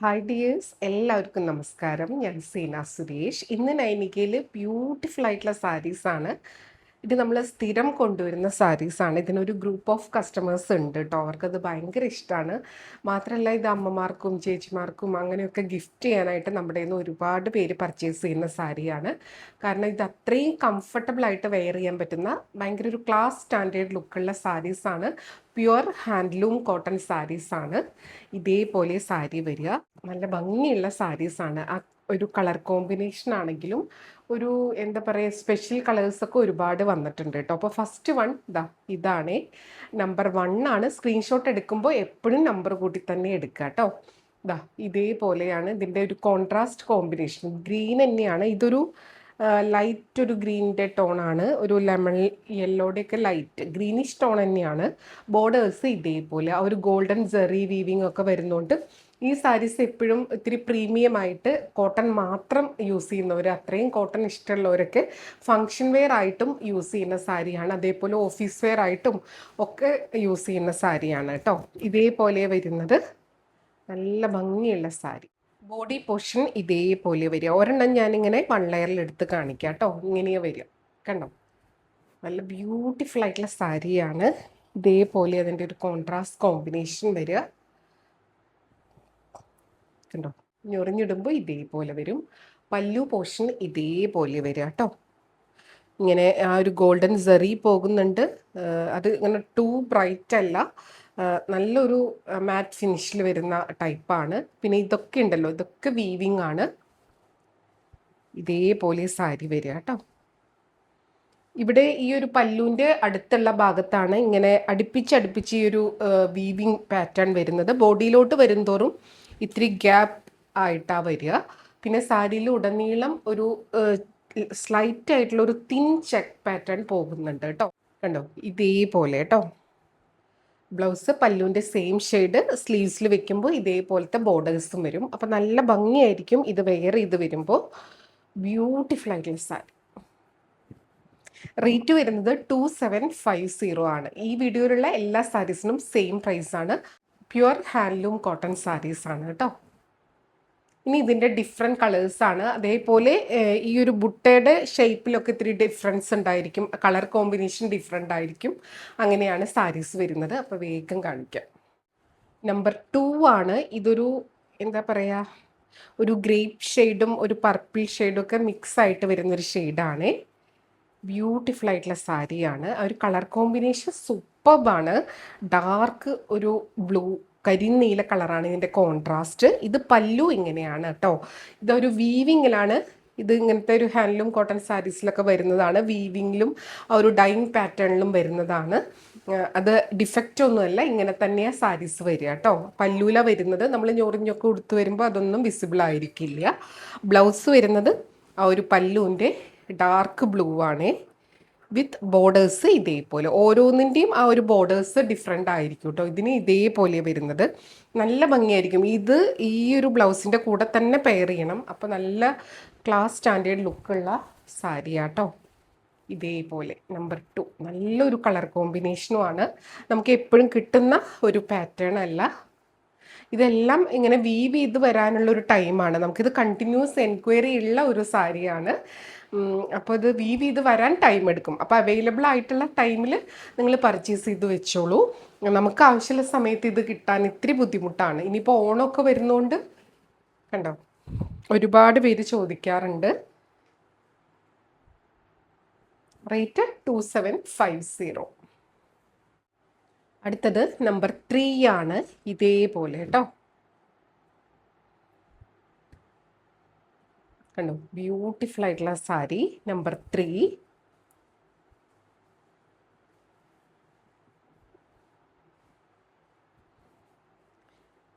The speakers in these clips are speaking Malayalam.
ഹായ് ഡിയേഴ്സ്, എല്ലാവർക്കും നമസ്കാരം. ഞാൻ സീന സുരേഷ്. ഇന്ന് നൈനികയിൽ ബ്യൂട്ടിഫുൾ ആയിട്ടുള്ള സാരീസാണ്. ഇത് നമ്മൾ സ്ഥിരം കൊണ്ടുവരുന്ന സാരീസാണ്. ഇതിനൊരു ഗ്രൂപ്പ് ഓഫ് കസ്റ്റമേഴ്സ് ഉണ്ട് കേട്ടോ. അവർക്കത് ഭയങ്കര ഇഷ്ടമാണ്. മാത്രമല്ല, ഇത് അമ്മമാർക്കും ചേച്ചിമാർക്കും അങ്ങനെയൊക്കെ ഗിഫ്റ്റ് ചെയ്യാനായിട്ട് നമ്മുടെ കയ്യിൽ നിന്ന് ഒരുപാട് പേര് പർച്ചേസ് ചെയ്യുന്ന സാരിയാണ്. കാരണം ഇത് അത്രയും കംഫർട്ടബിൾ ആയിട്ട് വെയർ ചെയ്യാൻ പറ്റുന്ന ഭയങ്കര ഒരു ക്ലാസ് സ്റ്റാൻഡേർഡ് ലുക്കുള്ള സാരീസാണ്. പ്യുവർ ഹാൻഡ്ലൂം കോട്ടൺ സാരീസാണ്. ഇതേപോലെ സാരി വരിക. നല്ല ഭംഗിയുള്ള സാരീസാണ്. ആ ഒരു കളർ കോമ്പിനേഷൻ ആണെങ്കിലും ഒരു എന്താ പറയുക, സ്പെഷ്യൽ കളേഴ്സൊക്കെ ഒരുപാട് വന്നിട്ടുണ്ട് കേട്ടോ. അപ്പോൾ ഫസ്റ്റ് വൺ ഇതാണേ, നമ്പർ 1 ആണ്. സ്ക്രീൻഷോട്ട് എടുക്കുമ്പോൾ എപ്പോഴും നമ്പർ കൂട്ടി തന്നെ എടുക്കുക കേട്ടോ. ഇതേപോലെയാണ് ഇതിൻ്റെ ഒരു കോൺട്രാസ്റ്റ് കോമ്പിനേഷൻ. ഗ്രീൻ തന്നെയാണ്. ഇതൊരു ലൈറ്റ് ഒരു ഗ്രീനിൻ്റെ ടോണാണ്. ഒരു ലെമൺ യെല്ലോടെയൊക്കെ ലൈറ്റ് ഗ്രീനിഷ് ടോൺ തന്നെയാണ്. ബോർഡേഴ്സ് ഇതേപോലെ ആ ഒരു ഗോൾഡൻ ജെറി വീവിങ് ഒക്കെ വരുന്നുണ്ട്. ഈ സാരീസ് എപ്പോഴും ഇത്തിരി പ്രീമിയം ആയിട്ട് കോട്ടൺ മാത്രം യൂസ് ചെയ്യുന്നവർ, അത്രയും കോട്ടൺ ഇഷ്ടമുള്ളവരൊക്കെ ഫങ്ഷൻ വെയർ ആയിട്ടും യൂസ് ചെയ്യുന്ന സാരിയാണ്. അതേപോലെ ഓഫീസ് വെയർ ആയിട്ടും ഒക്കെ യൂസ് ചെയ്യുന്ന സാരിയാണ് കേട്ടോ. ഇതേപോലെ വരുന്നത് നല്ല ഭംഗിയുള്ള സാരി. ബോഡി പോർഷൻ ഇതേപോലെ വരിക. ഒരെണ്ണം ഞാനിങ്ങനെ 1 ലെയറിൽ എടുത്ത് കാണിക്കാം കേട്ടോ. ഇങ്ങനെയാ വരിക, കണ്ടോ. നല്ല ബ്യൂട്ടിഫുൾ ആയിട്ടുള്ള സാരിയാണ്. ഇതേപോലെ അതിൻ്റെ ഒരു കോൺട്രാസ്റ്റ് കോമ്പിനേഷൻ വരിക, കണ്ടോ. ഞൊറിഞ്ഞിടുമ്പോൾ ഇതേപോലെ വരും. പല്ലു പോർഷൻ ഇതേപോലെ വരിക കേട്ടോ. ഇങ്ങനെ ആ ഒരു ഗോൾഡൻ സെറി പോകുന്നുണ്ട്. അത് ഇങ്ങനെ ടു ബ്രൈറ്റ് അല്ല, നല്ലൊരു മാറ്റ് ഫിനിഷിൽ വരുന്ന ടൈപ്പാണ്. പിന്നെ ഇതൊക്കെ ഉണ്ടല്ലോ, ഇതൊക്കെ വീവിങ് ആണ്. ഇതേപോലെ സാരി വരിക കേട്ടോ. ഇവിടെ ഈ ഒരു പല്ലുവിൻ്റെ അടുത്തുള്ള ഭാഗത്താണ് ഇങ്ങനെ അടുപ്പിച്ച് ഈ ഒരു വീവിങ് പാറ്റേൺ വരുന്നത്. ബോഡിയിലോട്ട് വരുംതോറും ഇത്തിരി ഗ്യാപ്പ് ആയിട്ടാണ് വരിക. പിന്നെ സാരിയിൽ ഉടനീളം ഒരു സ്ലൈറ്റ് ആയിട്ടുള്ള ഒരു തിൻ ചെക്ക് പാറ്റേൺ പോകുന്നുണ്ട് കേട്ടോ. കണ്ടോ, ഇതേപോലെ കേട്ടോ. ബ്ലൗസ് പല്ലുവിൻ്റെ സെയിം ഷെയ്ഡ്, സ്ലീവ്സിൽ വെക്കുമ്പോൾ ഇതേപോലത്തെ ബോർഡേഴ്സും വരും. അപ്പം നല്ല ഭംഗിയായിരിക്കും ഇത് വെയർ ചെയ്ത് വരുമ്പോൾ. ബ്യൂട്ടിഫുൾ ആയിട്ടുള്ള സാരി. റേറ്റ് വരുന്നത് 2750 ആണ്. ഈ വീഡിയോയിലുള്ള എല്ലാ സാരീസിനും സെയിം പ്രൈസാണ്. പ്യുവർ ഹാൻഡ്ലൂം കോട്ടൺ സാരീസാണ് കേട്ടോ. ഇനി ഇതിൻ്റെ ഡിഫറെൻറ്റ് കളേഴ്സാണ്. അതേപോലെ ഈ ഒരു ബുട്ടയുടെ ഷേപ്പിലൊക്കെ ഇത്തിരി ഡിഫറൻസ് ഉണ്ടായിരിക്കും. കളർ കോമ്പിനേഷൻ ഡിഫറെൻ്റ് ആയിരിക്കും. അങ്ങനെയാണ് സാരീസ് വരുന്നത്. അപ്പോൾ വേഗം കാണിക്കാം. നമ്പർ 2 ആണ്. ഇതൊരു എന്താ പറയുക, ഒരു ഗ്രേപ്പ് ഷെയ്ഡും ഒരു പർപ്പിൾ ഷെയ്ഡും ഒക്കെ മിക്സ് ആയിട്ട് വരുന്നൊരു ഷെയ്ഡാണ്. ബ്യൂട്ടിഫുൾ ആയിട്ടുള്ള സാരിയാണ്. ആ ഒരു കളർ കോമ്പിനേഷൻ സൂപ്പർബാണ്. ഡാർക്ക് ഒരു ബ്ലൂ കരിനീല കളറാണ് ഇതിൻ്റെ കോൺട്രാസ്റ്റ്. ഇത് പല്ലു ഇങ്ങനെയാണ് കേട്ടോ. ഇതൊരു വീവിങ്ങിലാണ്. ഇത് ഇങ്ങനത്തെ ഒരു ഹാൻഡ്ലൂം കോട്ടൺ സാരീസിലൊക്കെ വരുന്നതാണ്. വീവിങ്ങിലും ആ ഒരു ഡൈങ് പാറ്റേണിലും വരുന്നതാണ്. അത് ഡിഫക്റ്റ് ഒന്നുമല്ല, ഇങ്ങനെ തന്നെയാണ് സാരീസ് വരിക കേട്ടോ. പല്ലൂല വരുന്നത്. നമ്മൾ ഞൊറിഞ്ഞൊക്കെ ഉടുത്ത് വരുമ്പോൾ അതൊന്നും വിസിബിൾ ആയിരിക്കില്ല. ബ്ലൗസ് വരുന്നത് ആ ഒരു പല്ലുവിൻ്റെ ഡാർക്ക് ബ്ലൂ ആണ്, വിത്ത് ബോർഡേഴ്സ് ഇതേപോലെ. ഓരോന്നിൻ്റെയും ആ ഒരു ബോർഡേഴ്സ് ഡിഫറെൻ്റ് ആയിരിക്കും കേട്ടോ. ഇതിന് ഇതേപോലെ വരുന്നത്. നല്ല ഭംഗിയായിരിക്കും. ഇത് ഈ ഒരു ബ്ലൗസിൻ്റെ കൂടെ തന്നെ പെയർ ചെയ്യണം. അപ്പോൾ നല്ല ക്ലാസ് സ്റ്റാൻഡേർഡ് ലുക്കുള്ള സാരിയാട്ടോ. ഇതേപോലെ നമ്പർ 2 നല്ലൊരു കളർ കോമ്പിനേഷനുമാണ്. നമുക്ക് എപ്പോഴും കിട്ടുന്ന ഒരു പാറ്റേൺ അല്ല. ഇതെല്ലാം ഇങ്ങനെ വീവ് ചെയ്ത് വരാനുള്ള ഒരു ടൈമാണ്. നമുക്കിത് കണ്ടിന്യൂസ് എൻക്വയറി ഉള്ള ഒരു സാരിയാണ്. അപ്പോൾ ഇത് വീവ് ചെയ്ത് വരാൻ ടൈം എടുക്കും. അപ്പോൾ അവൈലബിൾ ആയിട്ടുള്ള ടൈമിൽ നിങ്ങൾ പർച്ചേസ് ചെയ്ത് വെച്ചോളൂ. നമുക്ക് ആവശ്യമുള്ള സമയത്ത് ഇത് കിട്ടാൻ ഇത്തിരി ബുദ്ധിമുട്ടാണ്. ഇനിയിപ്പോൾ ഓണമൊക്കെ വരുന്നതുകൊണ്ട് കണ്ടോ, ഒരുപാട് പേര് ചോദിക്കാറുണ്ട്. റേറ്റ് 2750. അടുത്തത് നമ്പർ 3 ആണ്. ഇതേപോലെ കേട്ടോ. കണ്ടോ, ബ്യൂട്ടിഫുൾ ആയിട്ടുള്ള സാരി നമ്പർ 3.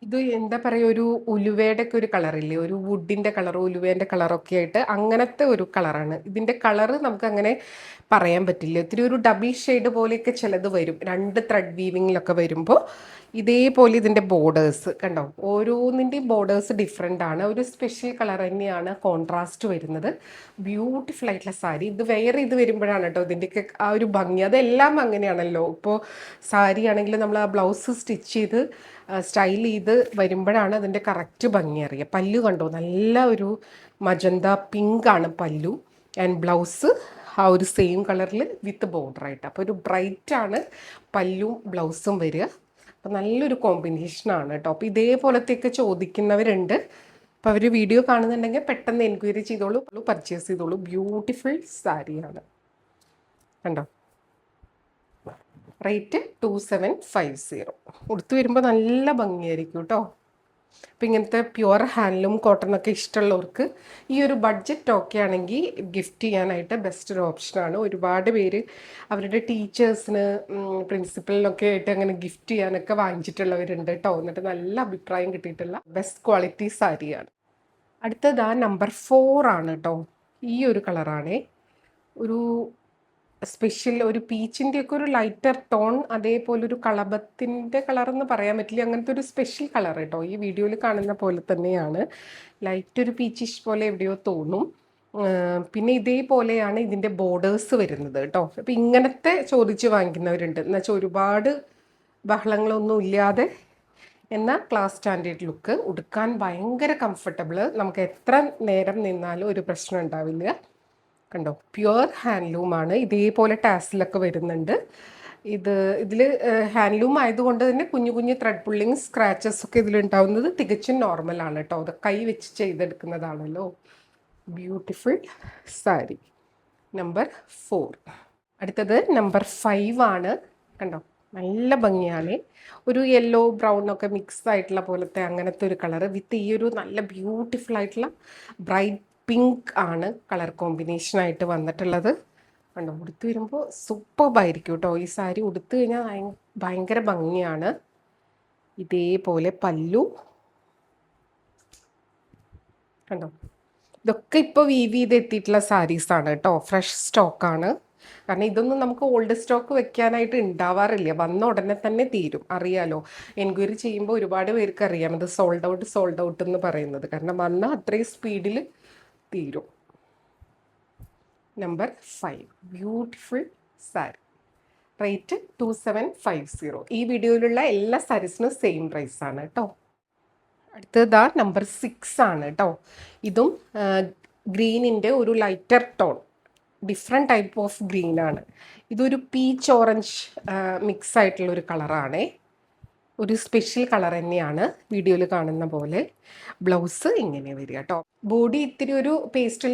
ഇത് എന്താ പറയുക, ഒരു ഉലുവയുടെ ഒക്കെ ഒരു കളറില്ലേ, ഒരു വുഡിൻ്റെ കളർ, ഉലുവേൻ്റെ കളറൊക്കെ ആയിട്ട് അങ്ങനത്തെ ഒരു കളറാണ്. ഇതിൻ്റെ കളറ് നമുക്ക് അങ്ങനെ പറയാൻ പറ്റില്ല. ഇത്തിരി ഒരു ഡബിൾ ഷെയ്ഡ് പോലെയൊക്കെ ചിലത് വരും. 2 ത്രെഡ് വീവിങ്ങിലൊക്കെ വരുമ്പോൾ ഇതേപോലെ ഇതിൻ്റെ ബോർഡേഴ്സ് കണ്ടോ, ഓരോന്നിൻ്റെയും ബോർഡേഴ്സ് ഡിഫറെൻ്റ് ആണ്. ഒരു സ്പെഷ്യൽ കളർ തന്നെയാണ് കോൺട്രാസ്റ്റ് വരുന്നത്. ബ്യൂട്ടിഫുൾ ആയിട്ടുള്ള സാരി. ഇത് വെയർ ചെയ്ത് വരുമ്പോഴാണ് കേട്ടോ ഇതിൻ്റെയൊക്കെ ആ ഒരു ഭംഗി. അതെല്ലാം അങ്ങനെയാണല്ലോ. ഇപ്പോൾ സാരി ആണെങ്കിൽ നമ്മൾ ആ ബ്ലൗസ് സ്റ്റിച്ച് ചെയ്ത് സ്റ്റൈൽ ചെയ്ത് വരുമ്പോഴാണ് അതിൻ്റെ കറക്റ്റ് ഭംഗി അറിയുക. പല്ലു കണ്ടോ, നല്ല ഒരു മജന്ത പിങ്ക് ആണ് പല്ലു. ആൻഡ് ബ്ലൗസ് ആ ഒരു സെയിം കളറിൽ വിത്ത് ബോർഡറായിട്ട്. അപ്പോൾ ഒരു ബ്രൈറ്റാണ് പല്ലും ബ്ലൗസും വരിക. അപ്പോൾ നല്ലൊരു കോമ്പിനേഷനാണ് കേട്ടോ. അപ്പോൾ ഇതേപോലത്തെയൊക്കെ ചോദിക്കുന്നവരുണ്ട്. അപ്പോൾ അവർ വീഡിയോ കാണുന്നുണ്ടെങ്കിൽ പെട്ടെന്ന് എൻക്വയറി ചെയ്തോളൂ, പർച്ചേസ് ചെയ്തോളൂ. ബ്യൂട്ടിഫുൾ സാരിയാണ് കണ്ടോ. റേറ്റ് 2750. ഉടുത്ത് വരുമ്പോൾ നല്ല ഭംഗിയായിരിക്കും കേട്ടോ. അപ്പോൾ ഇങ്ങനത്തെ പ്യുവർ ഹാൻഡ്ലൂം കോട്ടണൊക്കെ ഇഷ്ടമുള്ളവർക്ക് ഈ ഒരു ബഡ്ജറ്റ് ഒക്കെ ആണെങ്കിൽ ഗിഫ്റ്റ് ചെയ്യാനായിട്ട് ബെസ്റ്റ് ഒരു ഓപ്ഷനാണ്. ഒരുപാട് പേര് അവരുടെ ടീച്ചേഴ്സിന് പ്രിൻസിപ്പലിനൊക്കെ ആയിട്ട് അങ്ങനെ ഗിഫ്റ്റ് ചെയ്യാനൊക്കെ വാങ്ങിച്ചിട്ടുള്ളവരുണ്ട് കേട്ടോ. എന്നിട്ട് നല്ല അഭിപ്രായം കിട്ടിയിട്ടുള്ള ബെസ്റ്റ് ക്വാളിറ്റി സാരിയാണ്. അടുത്തത് നമ്പർ 4 ആണ് കേട്ടോ. ഈ ഒരു കളറാണേ, ഒരു സ്പെഷ്യൽ ഒരു പീച്ചിൻ്റെ ഒക്കെ ഒരു ലൈറ്റർ ടോൺ, അതേപോലെ ഒരു കളഭത്തിൻ്റെ കളറെന്ന് പറയാൻ പറ്റില്ല, അങ്ങനത്തെ ഒരു സ്പെഷ്യൽ കളർ കേട്ടോ. ഈ വീഡിയോയിൽ കാണുന്ന പോലെ തന്നെയാണ്. ലൈറ്റ് ഒരു പീച്ചിഷ് പോലെ എവിടെയോ തോന്നും. പിന്നെ ഇതേപോലെയാണ് ഇതിൻ്റെ ബോർഡേഴ്സ് വരുന്നത് കേട്ടോ. അപ്പോൾ ഇങ്ങനത്തെ ചോദിച്ച് വാങ്ങിക്കുന്നവരുണ്ട്. എന്നുവെച്ചാൽ ഒരുപാട് ബഹളങ്ങളൊന്നും ഇല്ലാതെ എന്നാൽ ക്ലാസ് സ്റ്റാൻഡേർഡ് ലുക്ക്, ഉടുക്കാൻ ഭയങ്കര കംഫർട്ടബിൾ, നമുക്ക് എത്ര നേരം നിന്നാലും ഒരു പ്രശ്നം ഉണ്ടാവില്ല. കണ്ടോ, പ്യുവർ ഹാൻഡ്ലൂമാണ്. ഇതേപോലെ ടാസിലൊക്കെ വരുന്നുണ്ട്. ഇതിൽ ഹാൻഡ്ലൂം ആയതുകൊണ്ട് തന്നെ കുഞ്ഞു കുഞ്ഞു ത്രെഡ് പുള്ളിങ് സ്ക്രാച്ചസ് ഒക്കെ ഇതിലുണ്ടാവുന്നത് തികച്ചും നോർമലാണ് കേട്ടോ. അത് കൈ വെച്ച് ചെയ്തെടുക്കുന്നതാണല്ലോ. Beautiful sari number 4. അടുത്തത് നമ്പർ 5 ആണ് കണ്ടോ. നല്ല ഭംഗിയാണ്. ഒരു യെല്ലോ ബ്രൗൺ ഒക്കെ മിക്സ് ആയിട്ടുള്ള പോലത്തെ അങ്ങനത്തെ ഒരു കളറ് വിത്ത് ഈ ഒരു നല്ല ബ്യൂട്ടിഫുൾ ആയിട്ടുള്ള ബ്രൈറ്റ് പിങ്ക് ആണ് കളർ കോമ്പിനേഷനായിട്ട് വന്നിട്ടുള്ളത്. കണ്ടോ, ഉടുത്ത് വരുമ്പോൾ സൂപ്പർബായിരിക്കും കേട്ടോ. ഈ സാരി ഉടുത്ത് കഴിഞ്ഞാൽ ഭയങ്കര ഭംഗിയാണ്. ഇതേപോലെ പല്ലു കണ്ടോ. ഇതൊക്കെ ഇപ്പോൾ വീവ് ചെയ്ത് എത്തിയിട്ടുള്ള സാരീസാണ് കേട്ടോ. ഫ്രഷ് സ്റ്റോക്കാണ്. കാരണം ഇതൊന്നും നമുക്ക് ഓൾഡ് സ്റ്റോക്ക് വെക്കാനായിട്ട് ഉണ്ടാവാറില്ല. വന്ന ഉടനെ തന്നെ തീരും. അറിയാലോ, എൻക്വയറി ചെയ്യുമ്പോൾ ഒരുപാട് പേർക്ക് അറിയാം ഇത് സോൾഡ് ഔട്ട് എന്ന് പറയുന്നത്. കാരണം വന്ന അത്രയും സ്പീഡിൽ തീരും. Number 5 beautiful sari. റേറ്റ് 2750. ഈ വീഡിയോയിലുള്ള എല്ലാ സാരീസിനും സെയിം പ്രൈസാണ് കേട്ടോ. അടുത്തത് നമ്പർ 6 ആണ് കേട്ടോ. ഇതും ഗ്രീനിൻ്റെ ഒരു lighter tone, different type of ഗ്രീനാണ്. ഇതൊരു പീച്ച് ഓറഞ്ച് മിക്സ് ആയിട്ടുള്ള ഒരു കളറാണേ. ഒരു സ്പെഷ്യൽ കളർ തന്നെയാണ് വീഡിയോയിൽ കാണുന്ന പോലെ. ബ്ലൗസ് ഇങ്ങനെ വരിക കേട്ടോ. ബോഡി ഇത്തിരി ഒരു പേസ്റ്റൽ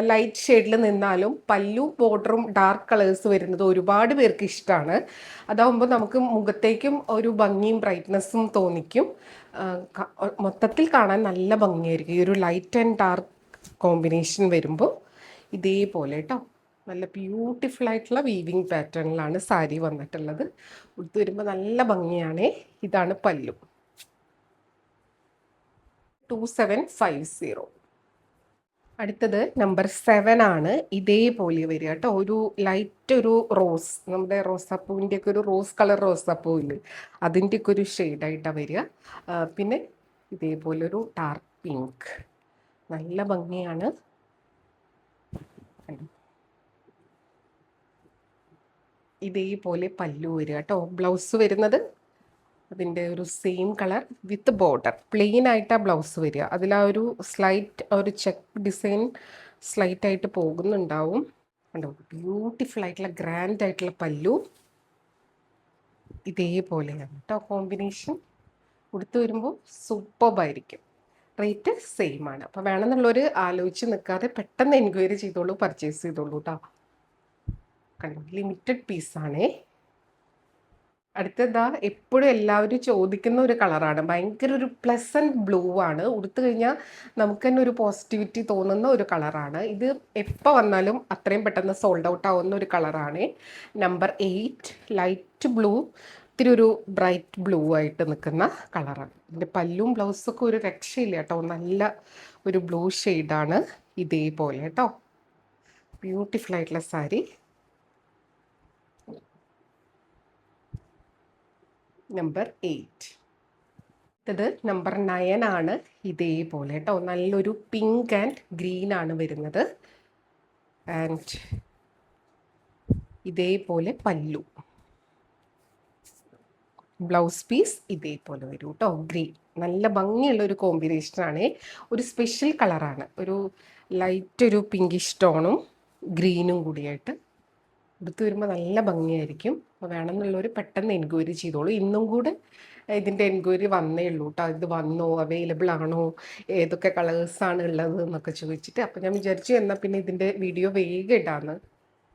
ലൈറ്റ് ഷെയ്ഡിൽ നിന്നാലും പല്ലു ബോർഡറും ഡാർക്ക് കളേഴ്സ് വരുന്നത് ഒരുപാട് പേർക്ക് ഇഷ്ടമാണ്. അതാവുമ്പോൾ നമുക്ക് മുഖത്തേക്കും ഒരു ഭംഗിയും ബ്രൈറ്റ്നസ്സും തോന്നിക്കും. മൊത്തത്തിൽ കാണാൻ നല്ല ഭംഗിയായിരിക്കും. ഈ ഒരു ലൈറ്റ് ആൻഡ് ഡാർക്ക് കോമ്പിനേഷൻ വരുമ്പോൾ ഇതേപോലെ കേട്ടോ. നല്ല ബ്യൂട്ടിഫുൾ ആയിട്ടുള്ള വീവിങ് പാറ്റേണിലാണ് സാരി വന്നിട്ടുള്ളത്. ഉടുത്ത് വരുമ്പോൾ നല്ല ഭംഗിയാണ്. ഇതാണ് പല്ലു. 2750. അടുത്തത് നമ്പർ 7 ആണ്. ഇതേപോലെ വരിക കേട്ടോ. ഒരു ലൈറ്റ് ഒരു റോസ്, നമ്മുടെ റോസാപ്പൂവിൻ്റെ ഒക്കെ ഒരു റോസ് കളർ റോസാപ്പൂവില്ലേ, അതിൻ്റെ ഒക്കെ ഒരു ഷെയ്ഡായിട്ടാണ് വരിക. പിന്നെ ഇതേപോലൊരു ഡാർക്ക് പിങ്ക്, നല്ല ഭംഗിയാണ്. ഇതേപോലെ പല്ലു വരിക കേട്ടോ. ബ്ലൗസ് വരുന്നത് അതിൻ്റെ ഒരു same colour with border. Plain ആയിട്ടാണ് ബ്ലൗസ് വരിക. അതിൽ ആ ഒരു സ്ലൈറ്റ് ഒരു ചെക്ക് ഡിസൈൻ സ്ലൈറ്റ് ആയിട്ട് പോകുന്നുണ്ടാവും. കണ്ടോ, ബ്യൂട്ടിഫുൾ ആയിട്ടുള്ള ഗ്രാൻഡ് ആയിട്ടുള്ള പല്ലു. ഇതേപോലെയാണ് കേട്ടോ കോമ്പിനേഷൻ. ഉടുത്ത് വരുമ്പോൾ സൂപ്പർബായിരിക്കും. റേറ്റ് സെയിം ആണ്. അപ്പോൾ വേണമെന്നുള്ളവർ ആലോചിച്ച് നിൽക്കാതെ പെട്ടെന്ന് എൻക്വയറി ചെയ്തോളൂ, പർച്ചേസ് ചെയ്തോളൂ കേട്ടോ. ലിമിറ്റഡ് പീസാണേ. അടുത്തതാ എപ്പോഴും എല്ലാവരും ചോദിക്കുന്ന ഒരു കളറാണ്. ഭയങ്കര ഒരു പ്ലസൻറ്റ് ബ്ലൂ ആണ്. ഉടുത്തു കഴിഞ്ഞാൽ നമുക്ക് തന്നെ ഒരു പോസിറ്റിവിറ്റി തോന്നുന്ന ഒരു കളറാണ്. ഇത് എപ്പോൾ വന്നാലും അത്രയും പെട്ടെന്ന് സോൾഡ് ഔട്ട് ആവുന്ന ഒരു കളറാണ്. നമ്പർ 8 ലൈറ്റ് ബ്ലൂ, ഇത്തിരി ഒരു ബ്രൈറ്റ് ബ്ലൂ ആയിട്ട് നിൽക്കുന്ന കളറാണ്. ഇതിൻ്റെ പല്ലും ബ്ലൗസൊക്കെ ഒരു രക്ഷയില്ല കേട്ടോ. നല്ല ഒരു ബ്ലൂ ഷെയ്ഡാണ്. ഇതേപോലെ കേട്ടോ. ബ്യൂട്ടിഫുൾ ആയിട്ടുള്ള സാരി. നമ്പർ 8. ഇത് നമ്പർ 9 ആണ്. ഇതേപോലെ കേട്ടോ, നല്ലൊരു പിങ്ക് ആൻഡ് ഗ്രീൻ ആണ് വരുന്നത്. ആൻഡ് ഇതേപോലെ പല്ലു, ബ്ലൗസ് പീസ് ഇതേപോലെ വരും കേട്ടോ. ഗ്രീൻ നല്ല ഭംഗിയുള്ള ഒരു കോമ്പിനേഷനാണ്. ഒരു സ്പെഷ്യൽ കളറാണ്, ഒരു ലൈറ്റ് ഒരു പിങ്കിഷ് ടോണും ഗ്രീനും കൂടിയായിട്ട് എടുത്തു വരുമ്പോൾ നല്ല ഭംഗിയായിരിക്കും. അപ്പോൾ വേണമെന്നുള്ളവർ പെട്ടെന്ന് എൻക്വയറി ചെയ്തോളൂ. ഇന്നും കൂടെ ഇതിൻ്റെ എൻക്വയറി വന്നേ ഉള്ളൂ കേട്ടോ. ഇത് വന്നോ, അവൈലബിൾ ആണോ, ഏതൊക്കെ കളേഴ്സാണ് ഉള്ളത് എന്നൊക്കെ ചോദിച്ചിട്ട്. അപ്പോൾ ഞാൻ വിചാരിച്ചു എന്നാൽ പിന്നെ ഇതിൻ്റെ വീഡിയോ വേഗം ഇടാന്ന്.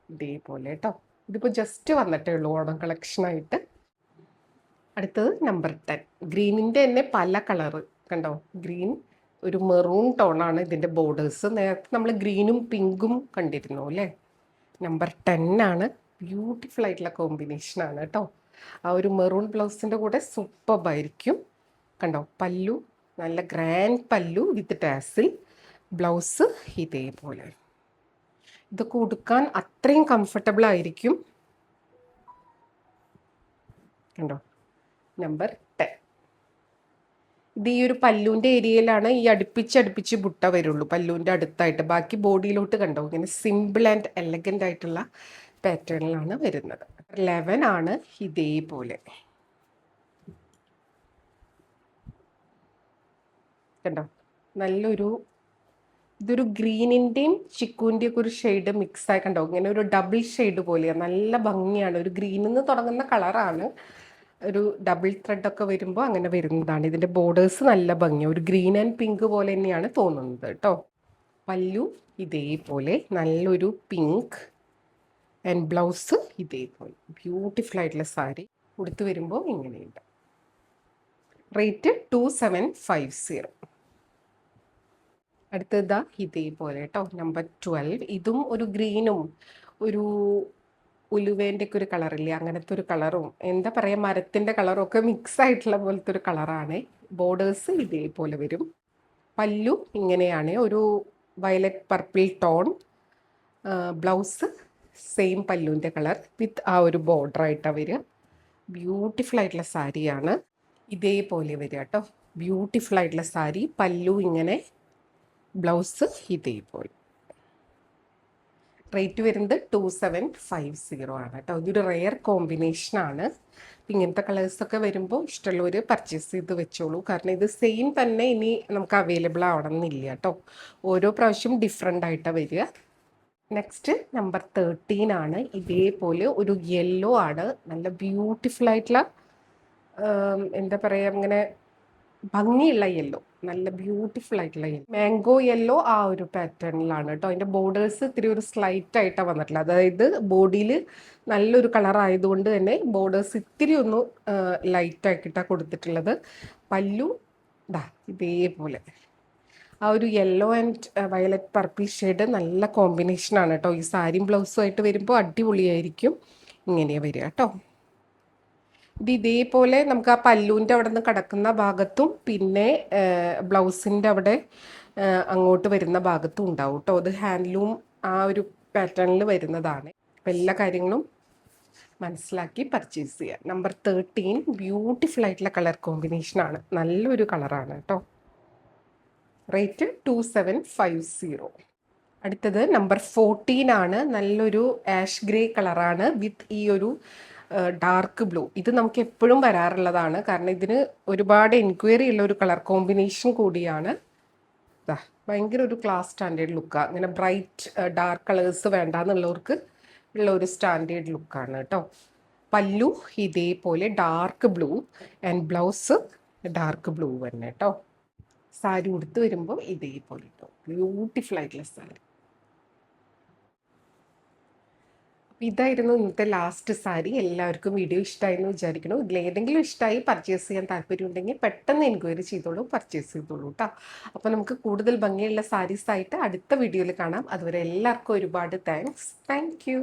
ഇതേപോലെ കേട്ടോ, ഇതിപ്പോൾ ജസ്റ്റ് വന്നിട്ടേ ഉള്ളൂ ഓണം കളക്ഷനായിട്ട്. അടുത്തത് നമ്പർ 10. ഗ്രീനിൻ്റെ തന്നെ പല കളറ് കണ്ടോ. ഗ്രീൻ ഒരു മെറൂൺ ടോണാണ് ഇതിൻ്റെ ബോർഡേഴ്സ്. നേരത്തെ നമ്മൾ ഗ്രീനും പിങ്കും കണ്ടിരുന്നു അല്ലേ. നമ്പർ 10 ആണ്. ബ്യൂട്ടിഫുൾ ആയിട്ടുള്ള കോമ്പിനേഷനാണ് കേട്ടോ. ആ ഒരു മെറൂൺ ബ്ലൗസിൻ്റെ കൂടെ സൂപ്പർബായിരിക്കും. കണ്ടോ, പല്ലു നല്ല ഗ്രാൻഡ് പല്ലു വിത്ത് ടാസിൽ, ബ്ലൗസ് ഇതേപോലെ. ഇതൊക്കെ ഉടുക്കാൻ അത്രയും കംഫർട്ടബിൾ ആയിരിക്കും. കണ്ടോ, നമ്പർ 10. ഇത് ഈ ഒരു പല്ലുവിൻ്റെ ഏരിയയിലാണ് ഈ അടുപ്പിച്ച് ബുട്ട വരുള്ളൂ പല്ലുവിൻ്റെ അടുത്തായിട്ട്. ബാക്കി ബോഡിയിലോട്ട് കണ്ടോ ഇങ്ങനെ സിമ്പിൾ ആൻഡ് എലഗൻ്റ് ആയിട്ടുള്ള പാറ്റേണിലാണ് വരുന്നത്. 11 ആണ്. ഇതേപോലെ കണ്ടോ, നല്ലൊരു ഇതൊരു ഗ്രീനിൻ്റെയും ചിക്കുവിൻ്റെയും ഒക്കെ ഒരു ഷെയ്ഡ് മിക്സായി കണ്ടോ, ഇങ്ങനെ ഒരു ഡബിൾ ഷെയ്ഡ് പോലെയാണ്. നല്ല ഭംഗിയാണ്. ഒരു ഗ്രീനിൽ നിന്ന് തുടങ്ങുന്ന കളറാണ്. ഒരു ഡബിൾ ത്രെഡൊക്കെ വരുമ്പോൾ അങ്ങനെ വരുന്നതാണ്. ഇതിൻ്റെ ബോർഡേഴ്സ് നല്ല ഭംഗിയാണ്. ഒരു ഗ്രീൻ ആൻഡ് പിങ്ക് പോലെ തന്നെയാണ് തോന്നുന്നത് കേട്ടോ. പല്ലു ഇതേപോലെ നല്ലൊരു പിങ്ക് ആൻഡ് ബ്ലൗസ് ഇതേപോലെ. ബ്യൂട്ടിഫുൾ ആയിട്ടുള്ള സാരി ഉടുത്ത് വരുമ്പോൾ ഇങ്ങനെയുണ്ട്. റേറ്റ് 2750. അടുത്തതാ ഇതേപോലെ കേട്ടോ, നമ്പർ 12. ഇതും ഒരു ഗ്രീനും ഒരു ഉലുവേൻ്റെ ഒക്കെ ഒരു കളറില്ലേ, അങ്ങനത്തെ ഒരു കളറും എന്താ പറയുക മരത്തിൻ്റെ കളറും ഒക്കെ മിക്സ് ആയിട്ടുള്ള പോലത്തെ ഒരു കളറാണ്. ബോർഡേഴ്സ് ഇതേപോലെ വരും. പല്ലു ഇങ്ങനെയാണ്, ഒരു violet purple tone. Blouse same പല്ലുവിൻ്റെ കളർ വിത്ത് ആ ഒരു ബോർഡറായിട്ടാണ് വരിക. ബ്യൂട്ടിഫുൾ ആയിട്ടുള്ള സാരിയാണ്. ഇതേപോലെ വരിക കേട്ടോ. ബ്യൂട്ടിഫുൾ ആയിട്ടുള്ള സാരി, പല്ലു ഇങ്ങനെ, ബ്ലൗസ് ഇതേപോലെ. റേറ്റ് വരുന്നത് 2750 ആണ് കേട്ടോ. ഇതൊരു റെയർ കോമ്പിനേഷനാണ്. ഇങ്ങനത്തെ കളേഴ്സൊക്കെ വരുമ്പോൾ ഇഷ്ടമുള്ളവർ പർച്ചേസ് ചെയ്ത് വെച്ചോളൂ. കാരണം ഇത് സെയിം തന്നെ ഇനി നമുക്ക് അവൈലബിൾ ആവണമെന്നില്ല കേട്ടോ. ഓരോ പ്രാവശ്യം ഡിഫറെൻ്റ് ആയിട്ടാണ് വരിക. നെക്സ്റ്റ് നമ്പർ 13 ആണ്. ഇതേപോലെ ഒരു യെല്ലോ ആണ്. നല്ല ബ്യൂട്ടിഫുൾ ആയിട്ടുള്ള എന്താ പറയുക ഇങ്ങനെ ഭംഗിയുള്ള യെല്ലോ, നല്ല ബ്യൂട്ടിഫുൾ ആയിട്ടുള്ള യെല്ലോ, മാംഗോ യെല്ലോ ആ ഒരു പാറ്റേണിലാണ് കേട്ടോ. അതിൻ്റെ ബോർഡേഴ്സ് ഇത്തിരി ഒരു സ്ലൈറ്റ് ആയിട്ടാണ് വന്നിട്ടുള്ളത്. അതായത് ബോഡിയിൽ നല്ലൊരു കളർ ആയതുകൊണ്ട് തന്നെ ബോർഡേഴ്സ് ഇത്തിരി ഒന്ന് ലൈറ്റ് ആക്കിയിട്ടാണ് കൊടുത്തിട്ടുള്ളത്. പല്ലു ദാ ഇതേപോലെ ആ ഒരു yellow and violet purple shade നല്ല കോമ്പിനേഷനാണ് കേട്ടോ. ഈ സാരിയും ബ്ലൗസും ആയിട്ട് വരുമ്പോൾ അടിപൊളിയായിരിക്കും. ഇങ്ങനെയാണ് വരിക കേട്ടോ. ഇത് ഇതേപോലെ നമുക്ക് ആ പല്ലുവിൻ്റെ അവിടെ നിന്ന് കിടക്കുന്ന ഭാഗത്തും പിന്നെ ബ്ലൗസിൻ്റെ അവിടെ അങ്ങോട്ട് വരുന്ന ഭാഗത്തും ഉണ്ടാവും കേട്ടോ. അത് ഹാൻഡ്ലൂം ആ ഒരു പാറ്റേണിൽ വരുന്നതാണ്. അപ്പം എല്ലാ കാര്യങ്ങളും മനസ്സിലാക്കി പർച്ചേസ് ചെയ്യുക. നമ്പർ 13 ബ്യൂട്ടിഫുൾ ആയിട്ടുള്ള കളർ കോമ്പിനേഷനാണ്. നല്ലൊരു കളറാണ് കേട്ടോ. റേറ്റ് 2750. അടുത്തത് നമ്പർ 14 ആണ്. നല്ലൊരു ആഷ് ഗ്രേ കളറാണ് വിത്ത് ഈ ഒരു ഡാർക്ക് ബ്ലൂ. ഇത് നമുക്ക് എപ്പോഴും വരാറുള്ളതാണ്. കാരണം ഇതിന് ഒരുപാട് എൻക്വയറി ഉള്ള ഒരു കളർ കോമ്പിനേഷൻ കൂടിയാണ്. ഭയങ്കര ഒരു ക്ലാസ് സ്റ്റാൻഡേർഡ് ലുക്കാണ്. അങ്ങനെ ബ്രൈറ്റ് ഡാർക്ക് കളേഴ്സ് വേണ്ടാന്നുള്ളവർക്ക് ഉള്ള ഒരു സ്റ്റാൻഡേർഡ് ലുക്കാണ് കേട്ടോ. പല്ലു ഇതേപോലെ dark blue and blouse dark blue തന്നെ കേട്ടോ. സാരി ഉടുത്ത് വരുമ്പോൾ ഇതേപോലെ കേട്ടോ. ബ്യൂട്ടിഫുൾ ആയിട്ടുള്ള സാരി. ഇതായിരുന്നു ഇന്നത്തെ ലാസ്റ്റ് സാരി. എല്ലാവർക്കും വീഡിയോ ഇഷ്ടമായെന്ന് വിചാരിക്കുന്നു. ഇതിലേതെങ്കിലും ഇഷ്ടമായി പർച്ചേസ് ചെയ്യാൻ താല്പര്യമുണ്ടെങ്കിൽ പെട്ടെന്ന് എൻക്വയറി ചെയ്തോളൂ, പർച്ചേസ് ചെയ്തോളൂ കേട്ടോ. അപ്പോൾ നമുക്ക് കൂടുതൽ ഭംഗിയുള്ള സാരീസായിട്ട് അടുത്ത വീഡിയോയിൽ കാണാം. അതുവരെ എല്ലാവർക്കും ഒരുപാട് താങ്ക്സ്. Thank you.